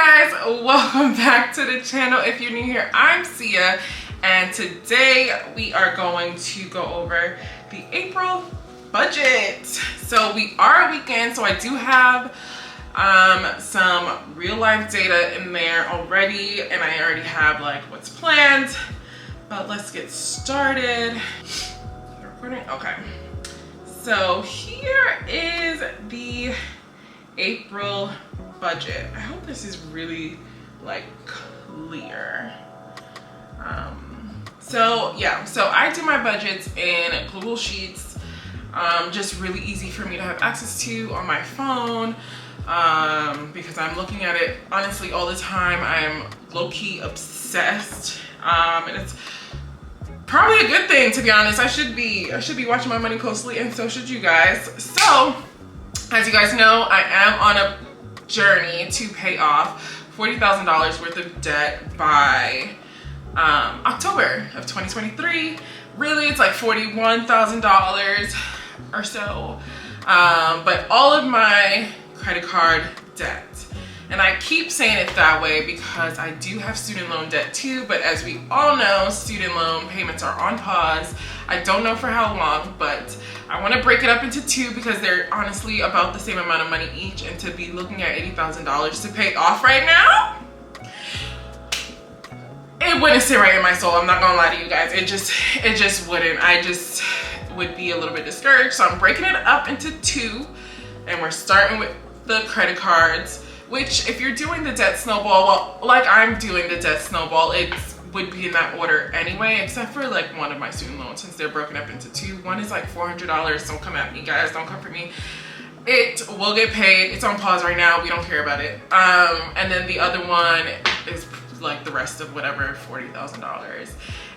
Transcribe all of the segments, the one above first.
guys, welcome back to the channel. If you're new here, I'm Sia, and today we are going to go over the April budget. So we are a weekend, so I do have some real life data in there already, and I already have like what's planned, but let's get started. Recording? Okay. So here is the April budget. I hope this is really like clear. So I do my budgets in Google Sheets, just really easy for me to have access to on my phone, because I'm looking at it honestly all the time. I'm low-key obsessed, and it's probably a good thing, to be honest. I should be watching my money closely, and so should you guys. So as you guys know, I am on a journey to pay off $40,000 worth of debt by October of 2023. Really, it's like $41,000 or so, but all of my credit card debt. And I keep saying it that way because I do have student loan debt too, but as we all know, student loan payments are on pause. I don't know for how long, but I want to break it up into two because they're honestly about the same amount of money each, and to be looking at $80,000 to pay off right now, it wouldn't sit right in my soul. I'm not gonna lie to you guys. It just wouldn't. I just would be a little bit discouraged. So I'm breaking it up into two, and we're starting with the credit cards, which if you're doing the debt snowball, well, like I'm doing the debt snowball, it would be in that order anyway, except for like one of my student loans, since they're broken up into two. One is like $400. Don't come at me, guys. Don't come for me. It will get paid. It's on pause right now. We don't care about it. And then the other one is like the rest of whatever, $40,000.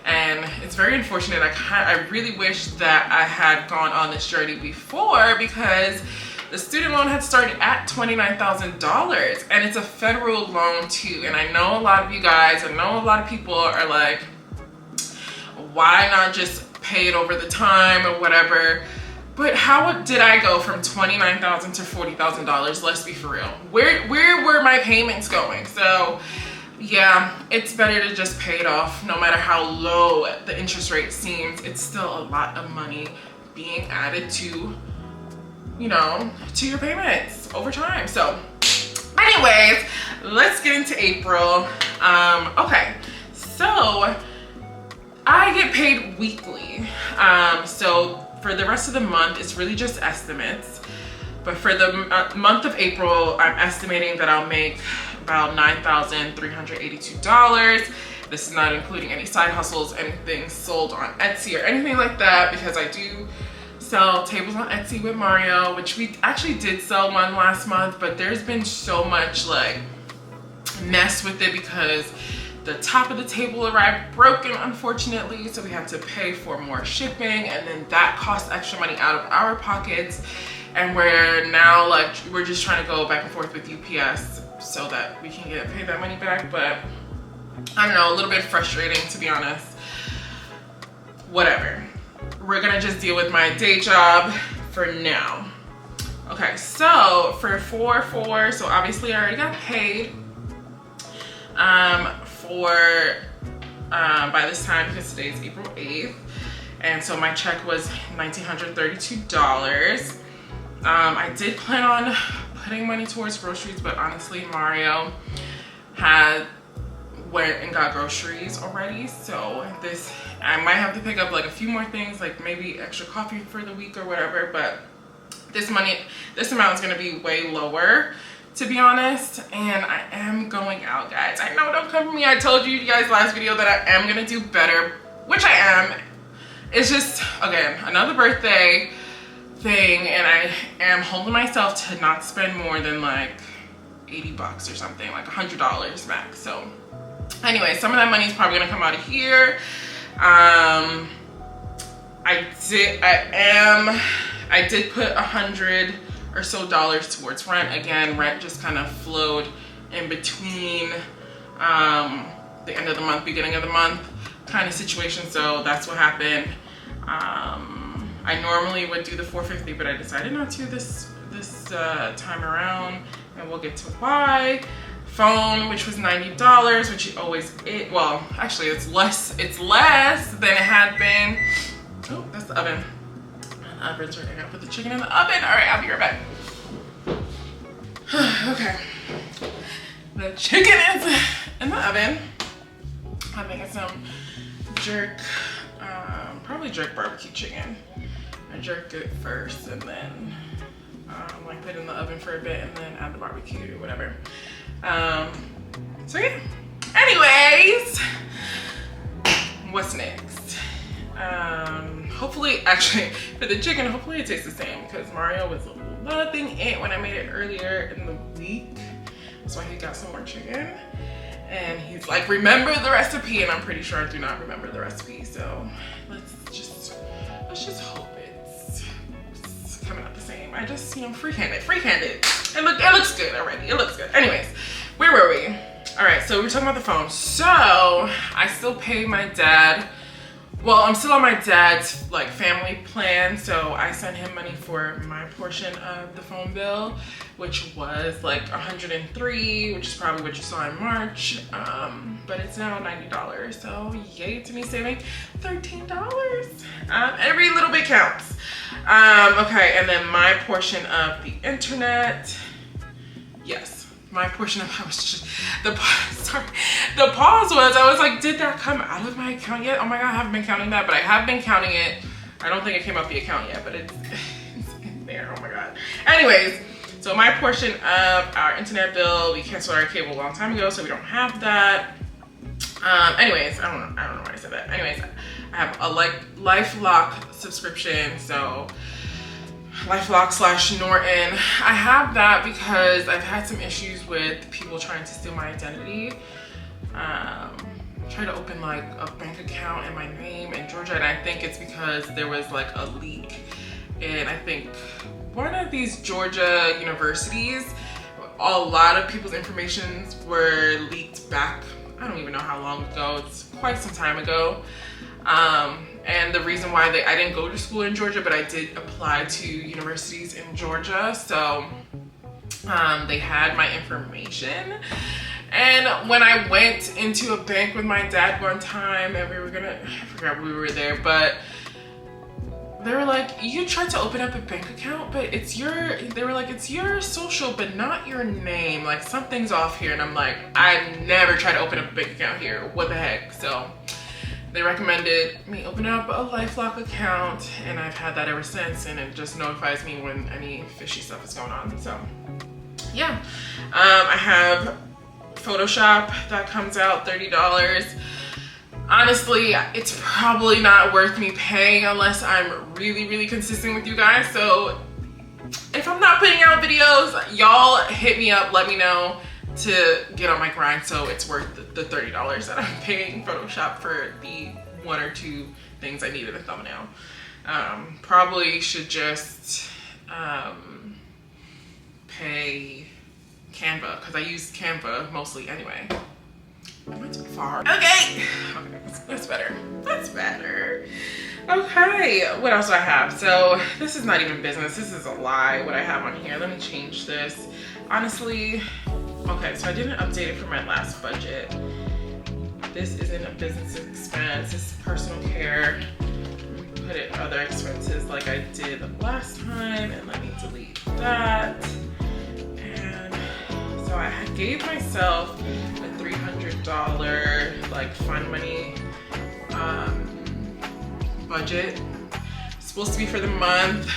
And it's very unfortunate. I really wish that I had gone on this journey before, because the student loan had started at $29,000, and it's a federal loan too. And I know a lot of you guys, I know a lot of people are like, why not just pay it over the time or whatever? But how did I go from $29,000 to $40,000? Let's be for real. Where were my payments going? So yeah, it's better to just pay it off. No matter how low the interest rate seems, it's still a lot of money being added to, you know, to your payments over time. So anyways, let's get into April. Okay, so I get paid weekly. So for the rest of the month, it's really just estimates. But for the month of April, I'm estimating that I'll make about $9,382. This is not including any side hustles, anything sold on Etsy or anything like that, because I do sell tables on Etsy with Mario, which we actually did sell one last month, but there's been so much like mess with it because the top of the table arrived broken, unfortunately, so we had to pay for more shipping, and then that cost extra money out of our pockets, and we're now like, we're just trying to go back and forth with UPS so that we can pay that money back. But I don't know, a little bit frustrating, to be honest. Whatever. We're gonna just deal with my day job for now. Okay, so for 4/4, so obviously I already got paid by this time, because today's April 8th, and so my check was $1,932. I did plan on putting money towards groceries, but honestly, Mario went and got groceries already, so I might have to pick up like a few more things, like maybe extra coffee for the week or whatever. But this amount is going to be way lower, to be honest. And I am going out, guys. I know, don't come for me. I told you guys last video that I am going to do better, which I am. It's just, again, another birthday thing, and I am holding myself to not spend more than like $80 or something, like $100 max. So anyway, some of that money is probably gonna come out of here. I did put $100 or so towards rent. Again, rent just kind of flowed in between the end of the month, beginning of the month kind of situation. So that's what happened. I normally would do the $450, but I decided not to this time around, and we'll get to why. phone, which was $90, which it always is. Well, actually it's less than it had been. Oh, that's the oven. The oven's right. I gotta put the chicken in the oven. All right, I'll be right back. Okay, the chicken is in the oven. I'm making some jerk, probably jerk barbecue chicken. I jerked it first and then like put it in the oven for a bit and then add the barbecue or whatever. So yeah, anyways, what's next? Hopefully, actually, for the chicken, hopefully it tastes the same because Mario was loving it when I made it earlier in the week. That's why he got some more chicken. And he's like, remember the recipe, and I'm pretty sure I do not remember the recipe. So let's just hope it's coming out the same. I just, you know, freehand it. It looks good already. It looks good. Anyways, where were we? All right, so we're talking about the phone. So I still pay my dad. Well, I'm still on my dad's like family plan, so I sent him money for my portion of the phone bill, which was like $103, which is probably what you saw in March, but it's now $90, so yay to me saving $13. Every little bit counts. Okay, and then my portion of the internet, yes. My portion of the pause was, I was like, did that come out of my account yet? Oh my God, I haven't been counting that, but I have been counting it. I don't think it came out the account yet, but it's in there. Oh my God. Anyways, so my portion of our internet bill, we canceled our cable a long time ago, so we don't have that. Anyways, I don't know why I said that. Anyways, I have a LifeLock subscription, so LifeLock / Norton. I have that because I've had some issues with people trying to steal my identity. Try to open like a bank account in my name in Georgia, and I think it's because there was like a leak in, I think, one of these Georgia universities. A lot of people's information were leaked back, I don't even know how long ago, it's quite some time ago. And the reason why I didn't go to school in Georgia, but I did apply to universities in Georgia. So they had my information. And when I went into a bank with my dad one time and I forgot we were there, but they were like, you tried to open up a bank account, but they were like, it's your social, but not your name. Like something's off here. And I'm like, I've never tried to open up a bank account here. What the heck? So they recommended me open up a LifeLock account, and I've had that ever since, and it just notifies me when any fishy stuff is going on. So yeah, I have Photoshop that comes out $30. Honestly, it's probably not worth me paying unless I'm really consistent with you guys. So if I'm not putting out videos, y'all hit me up, let me know to get on my grind so it's worth the $30 that I'm paying Photoshop for the 1 or 2 things I need in a thumbnail. Probably should just pay Canva, because I use Canva mostly anyway. I went too far. Okay, that's better. That's better. Okay, what else do I have? So this is not even business. This is a lie, what I have on here. Let me change this. Honestly, okay, so I didn't update it for my last budget. This isn't a business expense, this is personal care. Put it other expenses like I did last time, and let me delete that. And so I gave myself a $300 like fun money budget. It's supposed to be for the month.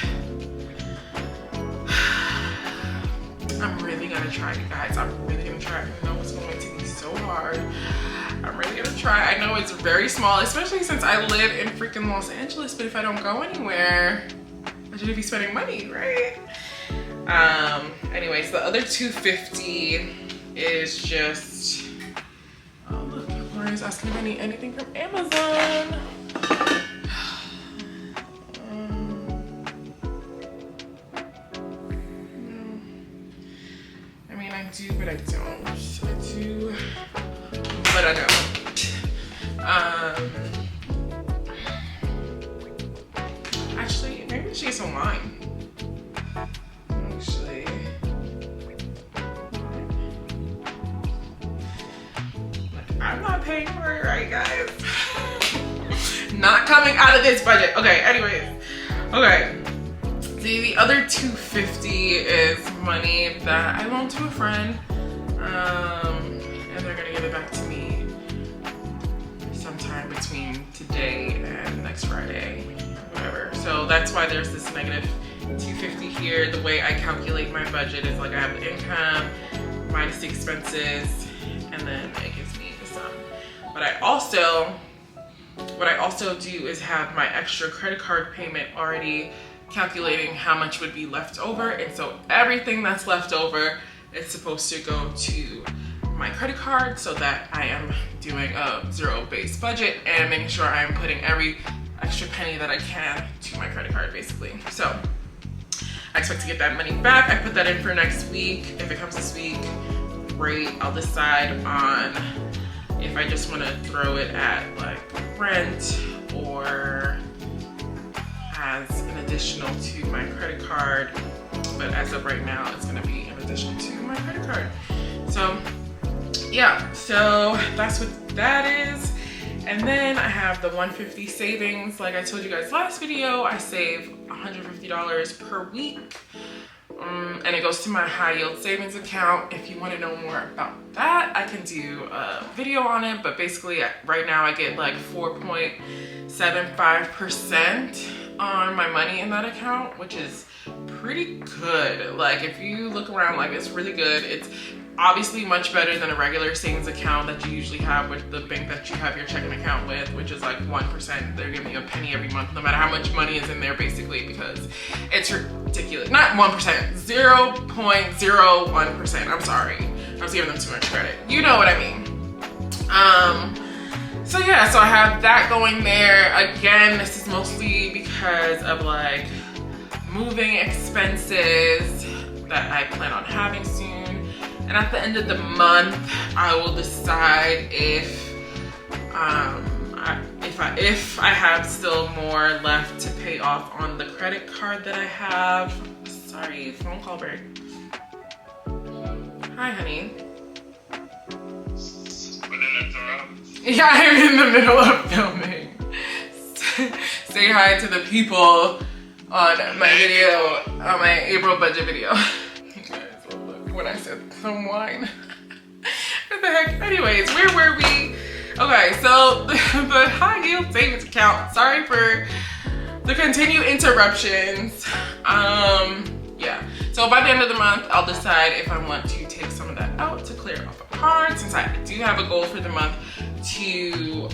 I'm really gonna try, you guys. I'm really gonna try. I know it's going to be so hard. I'm really gonna try. I know it's very small, especially since I live in freaking Los Angeles, but if I don't go anywhere, I should be spending money, right? Anyways, the other $250 is just, oh look, Mario's asking if I need anything from Amazon. I do, but I don't. I do, but I don't. Actually, maybe she gets online. Actually, sorry guys. Not coming out of this budget. Okay, anyways. Okay. See, the other $250 is money that I loaned to a friend. And they're gonna give it back to me sometime between today and next Friday, whatever. So that's why there's this negative $250 here. The way I calculate my budget is like I have the income minus the expenses, and then it gives me the sum. But what I also do is have my extra credit card payment already calculating how much would be left over. And so everything that's left over is supposed to go to my credit card so that I am doing a zero-based budget and making sure I am putting every extra penny that I can to my credit card, basically. So I expect to get that money back. I put that in for next week. If it comes this week, great. I'll decide on if I just want to throw it at like rent or as an additional to my credit card. But as of right now, it's gonna be in addition to my credit card. So yeah, so that's what that is. And then I have the $150 savings. Like I told you guys last video, I save $150 per week. And it goes to my high yield savings account. If you want to know more about that, I can do a video on it. But basically right now I get like 4.75% on my money in that account, which is pretty good. Like if you look around, like it's really good. It's obviously much better than a regular savings account that you usually have with the bank that you have your checking account with, which is like 1%. They're giving you a penny every month, no matter how much money is in there, basically, because it's ridiculous. Not 1%, 0.01%. I'm sorry. I was giving them too much credit. You know what I mean. So yeah, so I have that going there. Again, this is mostly because of like moving expenses that I plan on having soon. And at the end of the month, I will decide if I have still more left to pay off on the credit card that I have. Sorry, phone call break. Hi, honey. Yeah, I'm in the middle of filming. Say hi to the people on my video, on my April budget video. When I said some wine. What the heck? Anyways, where were we? Okay, so the high yield savings account. Sorry for the continued interruptions. Yeah. So by the end of the month, I'll decide if I want to take some of that out to clear off a card, since I do have a goal for the month to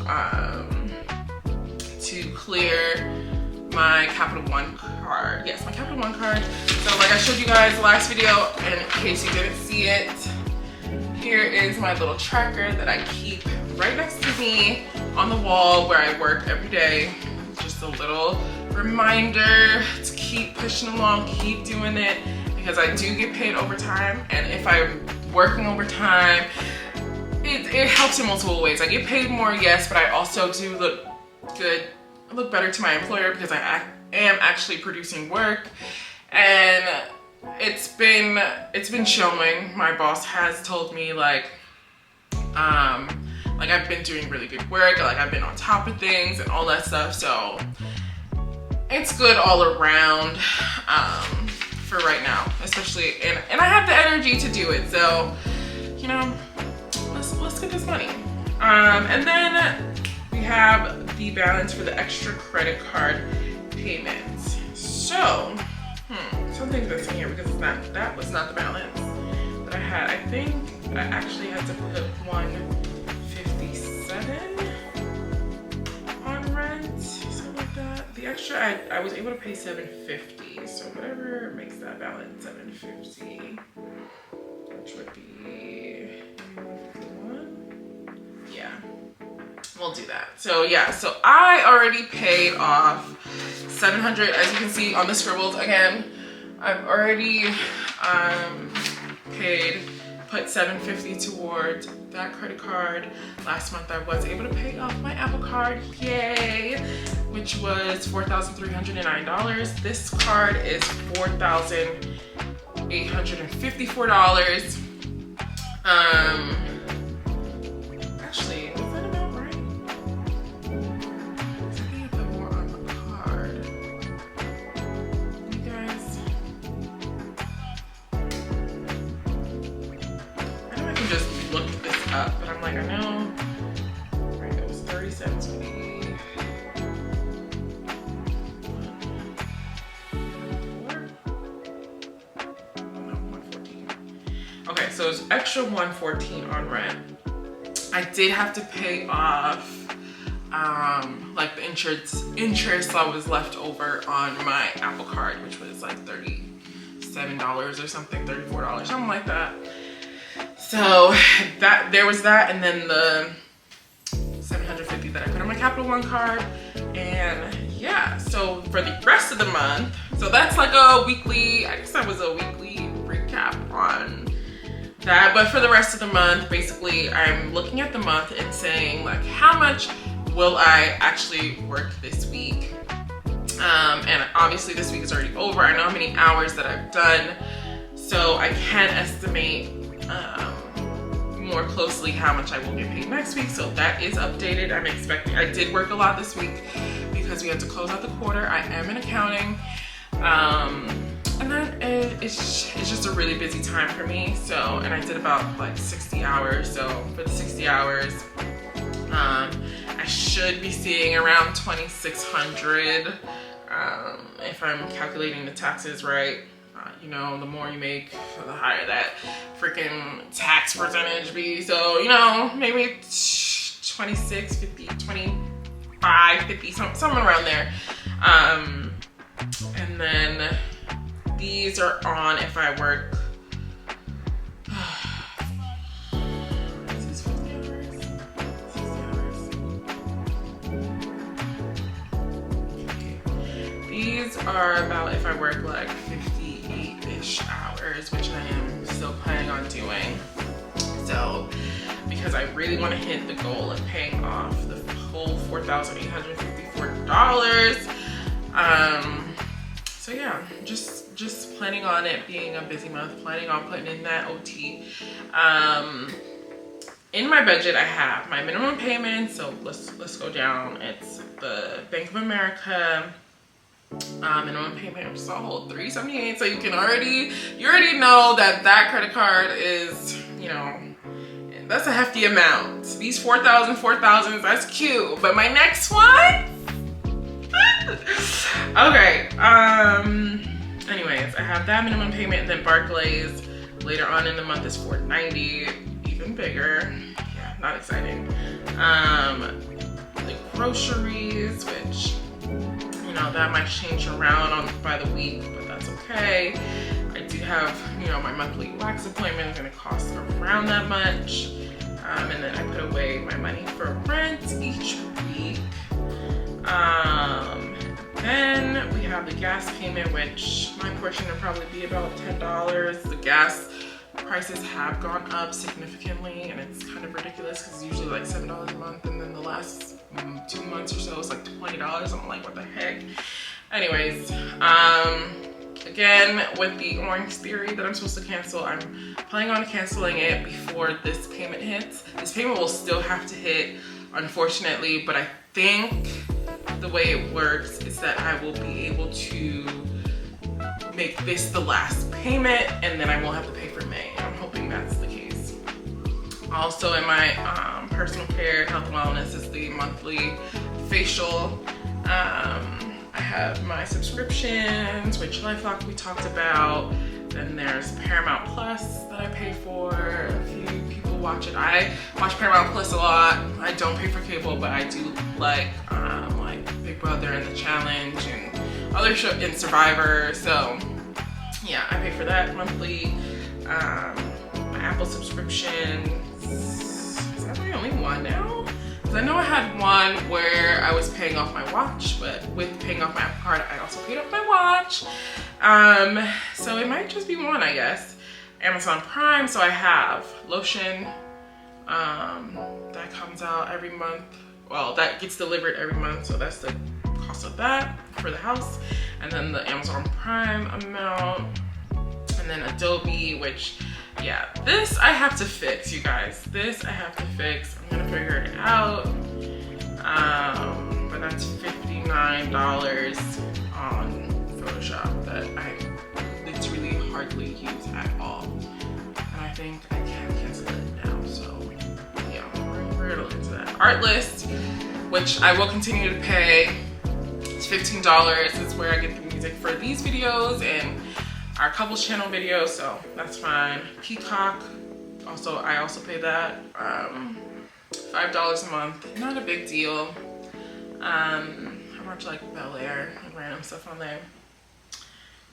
clear my Capital One card. Yes, my Capital One card. So like I showed you guys last video, and in case you didn't see it, here is my little tracker that I keep right next to me on the wall where I work every day. Just a little reminder to keep pushing along, keep doing it, because I do get paid overtime, and if I'm working overtime, it helps in multiple ways. I get paid more, yes, but I also do look good. I look better to my employer because I am actually producing work, and it's been showing. My boss has told me like I've been doing really good work, like I've been on top of things and all that stuff. So it's good all around for right now, especially, and I have the energy to do it. So you know, let's get this money. And then we have the balance for the extra credit card payments. So, something's missing here because that was not the balance that I had. I think I actually had to put 157 on rent, something like that. The extra, I was able to pay 750. So whatever makes that balance 750, which would be 1. Yeah. We'll do that. So yeah, so I already paid off 700, as you can see on the scribbles. Again, I've already put 750 towards that credit card. Last month I was able to pay off my Apple card, yay, which was $4,309. This card is $4,854. Actually, was that about right? look this up, but I'm like, I know, right, it was 3070. Okay, so it's extra 114 on rent. I did have to pay off like the interest that was left over on my Apple Card, which was like $37 or something, $34, something like that. So that there was that, and then the $750 that I put on my Capital One card. And yeah, so for the rest of the month, so that's like a weekly, I guess that was a weekly recap on that. But for the rest of the month, basically I'm looking at the month and saying like, how much will I actually work this week? And obviously this week is already over. I know how many hours that I've done, so I can estimate more closely how much I will get paid next week. So that is updated. I'm expecting, I did work a lot this week because we had to close out the quarter. I am in accounting. And then it's just a really busy time for me. So, and I did about like 60 hours. So for the 60 hours, I should be seeing around 2,600 if I'm calculating the taxes right. You know, the more you make, the higher that freaking tax percentage be. So, you know, maybe 26, 50, 25, 50, somewhere around there. And then these are on if I work. Is this 50 hours? 60 hours? Okay. These are about if I work like 58-ish hours, which I am still planning on doing. So, because I really want to hit the goal of paying off the whole $4,854. So yeah, just planning on it being a busy month, planning on putting in that OT. In my budget, I have my minimum payment. So let's go down. It's the Bank of America minimum payment, which is a whole $378. So you already know that credit card is, you know, that's a hefty amount. These 4,000, that's cute. But my next one. Okay, anyways, I have that minimum payment, and then Barclays later on in the month is $490, even bigger. Yeah, not exciting. The groceries, which, you know, that might change around by the week, but that's okay. I do have, you know, my monthly wax appointment is gonna cost around that much. And then I put away my money for rent each week. Then we have the gas payment, which my portion would probably be about $10. The gas prices have gone up significantly, and it's kind of ridiculous because it's usually like $7 a month, and then the last 2 months or so it's like $20. I'm like, what the heck? Anyways, again, with the Orange Theory that I'm supposed to cancel, I'm planning on canceling it before this payment hits. This payment will still have to hit, unfortunately, but I think the way it works is that I will be able to make this the last payment, and then I won't have to pay for May. I'm hoping that's the case. Also, in my personal care, health and wellness is the monthly facial. I have my subscriptions, which LifeLock we talked about. Then there's Paramount Plus that I pay for. A few people watch it. I watch Paramount Plus a lot. I don't pay for cable, but I do like Big Brother and The Challenge and other shows and Survivor. So yeah, I pay for that monthly. My Apple subscription. Is that my only one now? Because I know I had one where I was paying off my watch, but with paying off my Apple Card, I also paid off my watch. So it might just be one, I guess. Amazon Prime, so I have lotion that comes out every month. Well, that gets delivered every month, so that's the cost of that for the house. And then the Amazon Prime amount, and then Adobe, which, yeah, this I have to fix, you guys. This I have to fix. I'm gonna figure it out. But that's $59 on Photoshop that I literally hardly use at all. And I think I can cancel it now, so Artlist, which I will continue to pay. It's $15. It's where I get the music for these videos and our couples channel videos, so that's fine. Peacock, I also pay that. $5 a month, not a big deal. I watch like Bel Air and random stuff on there.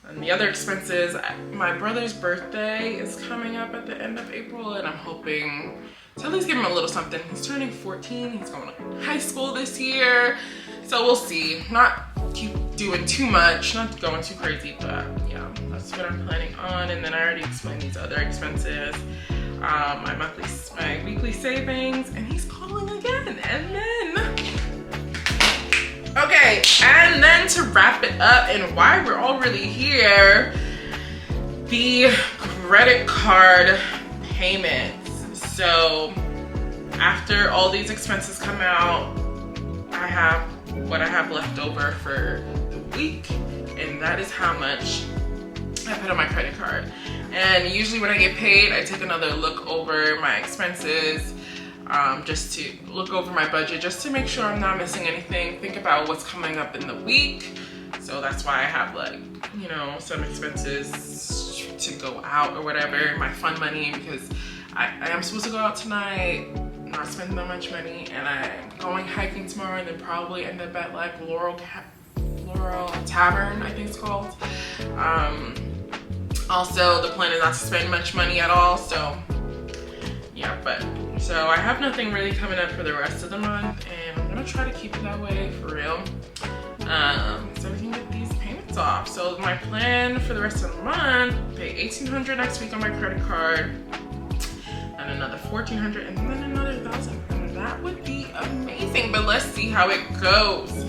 And the other expenses, my brother's birthday is coming up at the end of April, and I'm hoping to at least give him a little something. He's turning 14, he's going to high school this year, so we'll see. Not keep doing too much, not going too crazy, but yeah, that's what I'm planning on. And then I already explained these other expenses, my weekly savings, and he's calling again. And then to wrap it up and why we're all really here, the credit card payments. So after all these expenses come out, I have what I have left over for the week, and that is how much I put on my credit card. And usually when I get paid, I take another look over my expenses, just to look over my budget, just to make sure I'm not missing anything, think about what's coming up in the week. So that's why I have, like, you know, some expenses to go out or whatever, my fun money, because I am supposed to go out tonight, not spend that much money, and I'm going hiking tomorrow, and then probably end up at like Laurel Tavern, I think it's called. Also, the plan is not to spend much money at all, so yeah, so I have nothing really coming up for the rest of the month, and I'm gonna try to keep it that way for real, so we can get these payments off. So my plan for the rest of the month, pay $1,800 next week on my credit card, and another $1,400, and then another $1,000. And that would be amazing, but let's see how it goes.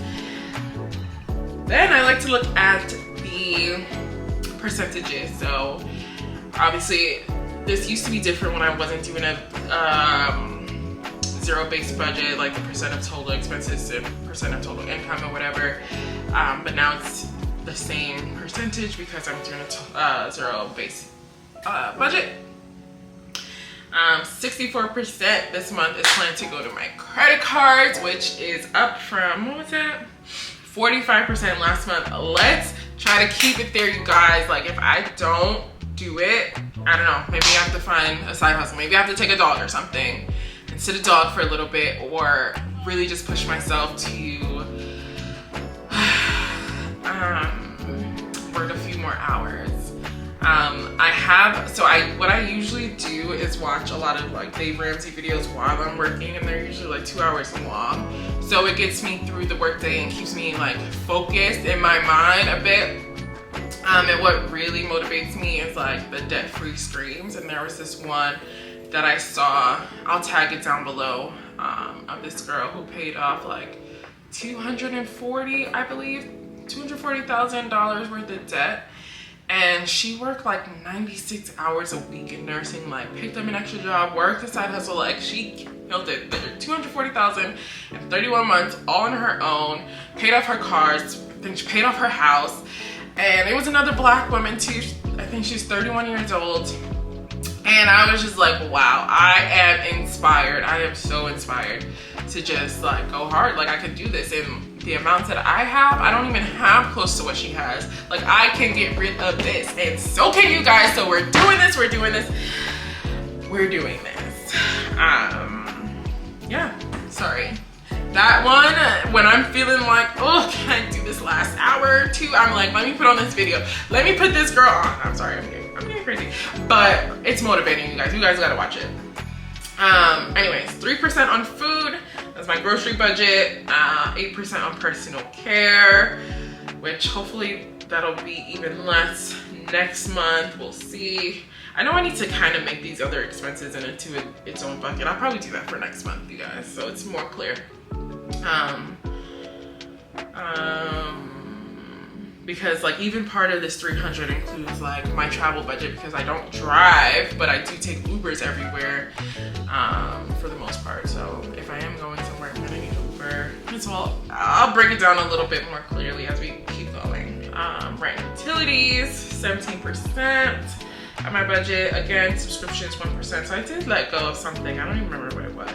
Then I like to look at the percentages. So obviously this used to be different when I wasn't doing a zero-based budget, like the percent of total expenses and percent of total income or whatever, but now it's the same percentage because I'm doing a zero-based budget. 64% this month is planned to go to my credit cards, which is up from, what was that? 45% last month. Let's try to keep it there, you guys. Like, if I don't do it, I don't know, maybe I have to find a side hustle. Maybe I have to take a dog or something and sit a dog for a little bit, or really just push myself to work a few more hours. What I usually do is watch a lot of like Dave Ramsey videos while I'm working, and they're usually like 2 hours long. So it gets me through the workday and keeps me like focused in my mind a bit. And what really motivates me is like the debt-free streams. And there was this one that I saw, I'll tag it down below, of this girl who paid off like $240,000 worth of debt. And she worked like 96 hours a week in nursing, like picked up an extra job, worked a side hustle, like she killed it. $240,000 in 31 months, all on her own, paid off her cars, I think she paid off her house. And it was another black woman too, I think she's 31 years old. And I was just like, wow, I am inspired. I am so inspired to just like go hard. Like I could do this. And the amounts that I have, I don't even have close to what she has. Like I can get rid of this, and so can you guys. So we're doing this, we're doing this, we're doing this. Yeah, sorry. That one, when I'm feeling like, oh, can I do this last hour or two? I'm like, let me put on this video. Let me put this girl on. I'm sorry, I'm getting crazy. But it's motivating, you guys. You guys gotta watch it. Anyways, 3% on food. That's my grocery budget. 8% on personal care, which hopefully that'll be even less next month. We'll see. I know I need to kind of make these other expenses into its own bucket. I'll probably do that for next month, you guys, so it's more clear. Because like even part of this 300 includes like my travel budget, because I don't drive, but I do take Ubers everywhere, for the most part. So if I am going somewhere, I'm gonna need Uber. So I'll break it down a little bit more clearly as we keep going. Rent and utilities, 17% of my budget. Again, subscriptions 1%. So I did let go of something. I don't even remember what it was.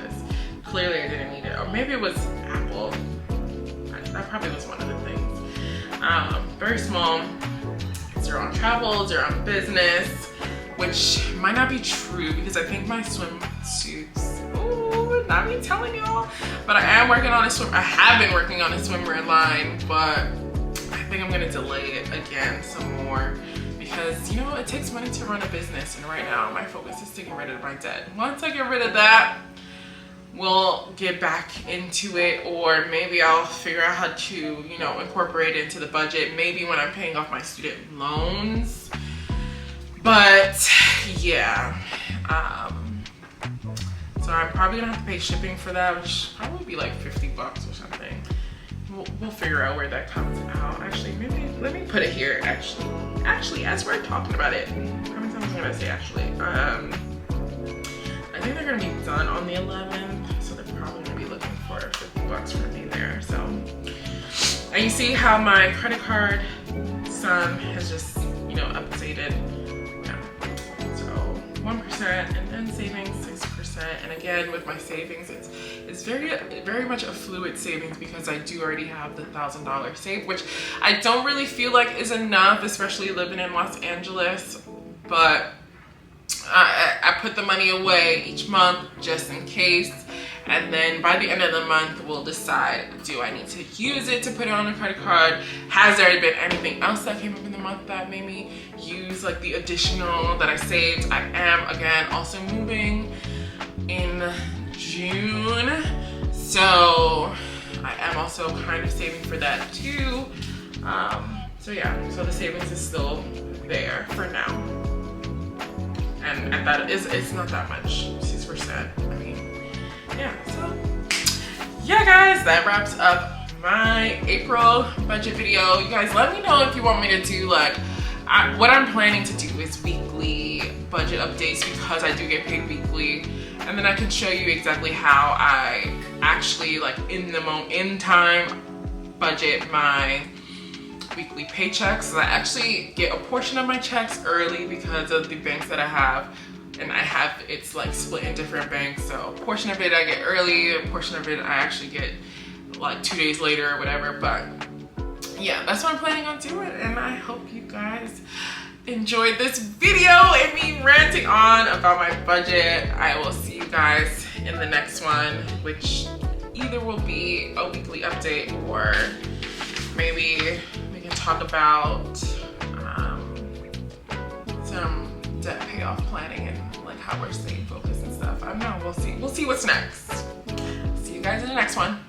clearly I didn't need it. Or maybe it was Apple. That probably was one of the things. Very small. Zero on travel, zero on business, which might not be true because I think my swimsuits, ooh, not me telling y'all, but I am working on I have been working on a swimwear line, but I think I'm gonna delay it again some more because, you know, it takes money to run a business, and right now my focus is to get rid of my debt. Once I get rid of that, we'll get back into it, or maybe I'll figure out how to, you know, incorporate it into the budget, maybe when I'm paying off my student loans. But yeah, so I'm probably gonna have to pay shipping for that, which probably be like 50 bucks or something. We'll figure out where that comes out. Actually, maybe let me put it here. Actually, as we're talking about it, how many times am I gonna say actually? I think they're gonna be done on the 11th, so they're probably gonna be looking for 50 bucks from me there. So, and you see how my credit card sum has just, you know, updated. Yeah. So 1%, and then savings 6%. And again, with my savings, it's very much a fluid savings because I do already have the $1,000 saved, which I don't really feel like is enough, especially living in Los Angeles, but I put the money away each month just in case, and then by the end of the month we'll decide, do I need to use it to put it on a credit card? Has there been anything else that came up in the month that made me use like the additional that I saved? I am again also moving in June, so I am also kind of saving for that too. So yeah, so the savings is still there for now. And that it's not that much, 6%. I mean, yeah, so yeah guys, that wraps up my April budget video. You guys let me know if you want me to do like, what I'm planning to do is weekly budget updates because I do get paid weekly. And then I can show you exactly how I actually like in time budget my weekly paychecks. So I actually get a portion of my checks early because of the banks that I have, and it's like split in different banks. So a portion of it I get early, a portion of it I actually get like 2 days later or whatever. But yeah, that's what I'm planning on doing, and I hope you guys enjoyed this video and me ranting on about my budget. I will see you guys in the next one, which either will be a weekly update or maybe we can talk about some debt payoff planning and like how we're staying focused and stuff. I don't know, we'll see what's next. See you guys in the next one.